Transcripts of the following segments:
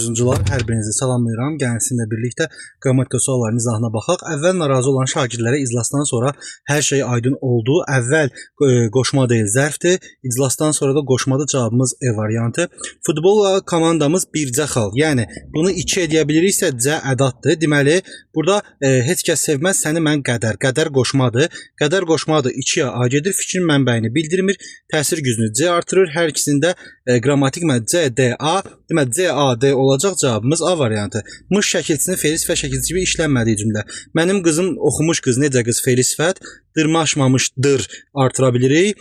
Mövzuncular, hər birinizi salamlayıram. Gəlin sizinlə birlikdə qrammatika suallarının izahına baxaq. Əvvəl narazı olan şagirdlərə iclasdan sonra hər şey aydın oldu. Əvvəl qoşma deyil, zərfdir. İclasdan sonra da qoşmadır. Cavabımız E variantı. Futbol komandamız bircə xal. Yəni bunu 2 edə biliriksə C ədaddır. Deməli, burada heç kəs sevməz səni mən qədər. Qədər qoşmadır. Qədər qoşmadır 2-yə A gedir. Fikrin mənbəyini bildirmir. Təsir gücünü C artırır. Hər ikisində qrammatik məd C, D, A. Deməli, C, A, D olacaq, cavabımız A variantı. Mış şəkilçinin fe'li sifət şəkilçisi kimi işlənmədiyi cümlə. Mənim qızım oxumuş qız, necə qız fe'li sifət? Dırmaşmamışdır artıra bilirik.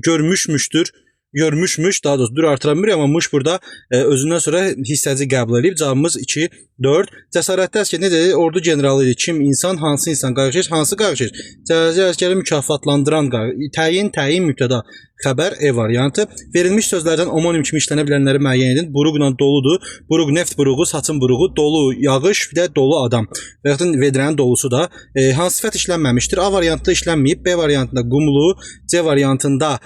Görmüşmüşdür. Görmüşmüş, daha doğrusu dur artıra bilmirik, amma mış burada özündən sonra hissəci qəbul edib. Cavabımız 2, 4. Cəsarətli əskər necə? Ordu generalı idi. Kim insan, hansı insan qarşılayır, hansı qarşılayır? Cəsarətli əskəri mükafatlandıran təyin mübtəda xəbər E variantı. Verilmiş sözlərdən omonim kimi işlənə bilənləri müəyyən edin. Buruqla doludur. Buruq neft buruğu, saçın buruğu, dolu yağış, bir də dolu adam. Və yaxud vedrənin dolusu da. Hansı sifət işlənməmişdir? A variantında işlənməyib. B variantında qumlu, C variantında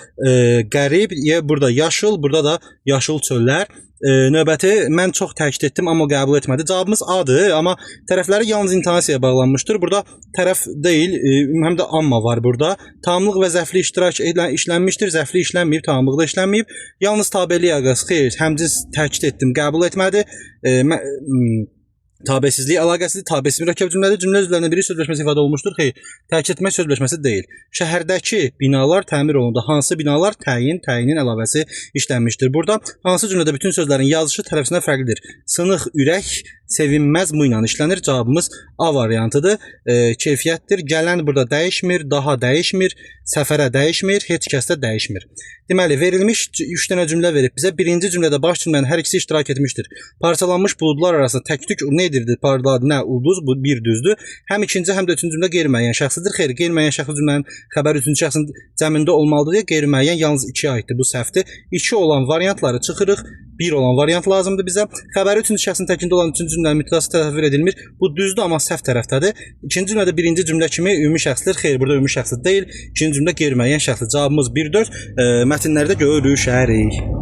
qərib, burada yaşıl, burada da yaşıl çöllər. Növbəti mən çox təkid etdim, amma qəbul etmədi. Cavabımız A-dır, amma tərəfləri yalnız intonasiyaya bağlanmışdır. Burada tərəf deyil, həm də amma var burada. Tamamlıq və zəfli iştirak işlənmişdir. Zəfli işlənməyib, tamamlıq da işlənməyib. Yalnız tabeli əqəs, xeyr, həmcins təkid etdim, qəbul etmədi. Tabesizlik əlaqəsidir. Tabesiz mürəkkəb cümlədir. Cümlə üzvlərindən biri sözləşməsi ifadə olunmuşdur. Xeyr, təkid etmək sözləşməsi deyil. Şəhərdəki binalar təmir olundu. Hansı binalar? Təyinin əlavəsi işlənmişdir. Burada hansı cümlədə bütün sözlərin yazışı tərəfindən fərqlidir? Sınıq, ürək, sevinməz mu ilə işlənir. Cavabımız A variantıdır. Keyfiyyətdir. Gələn burada dəyişmir, daha dəyişmir, səfərə dəyişmir, heç kəsdə dəyişmir. Deməli, verilmiş 3 dənə cümlə verib bizə. Birinci cümlədə baş cümlənin hər ikisi iştirak etmişdir. Parçalanmış buludlar arasında tək-tük nə edirdi? Parladı, nə ulduz? Bu bir düzdür. Həm ikinci, həm də üçüncü cümlə qeyri-müəyyən şəxsidir. Xeyr, qeyri-müəyyən şəxsi cümlənin xəbəri üçüncü şəxsin cəmində olmalıdır deyə qeyri-müəyyən yalnız 2-yə aiddir. Bu səhvdir. 2 olan variantları çıxırıq. 1 olan variant lazımdır bizə. Xəbəri üçüncü şəxsin təkində olan üçüncü cümlənin mütləsi təsəvvür edilmir. Bu düzdür, amma səhv tərəfdədir. İkinci cümlədə birinci cümlə kimi ümumi şəxsdir. Xeyr, burada ümumi şəxsli deyil. İkinci cümlə qeyri-müəyyən şəxsli. Cavabımız 1, 4. Mətnlərdə görüşərik.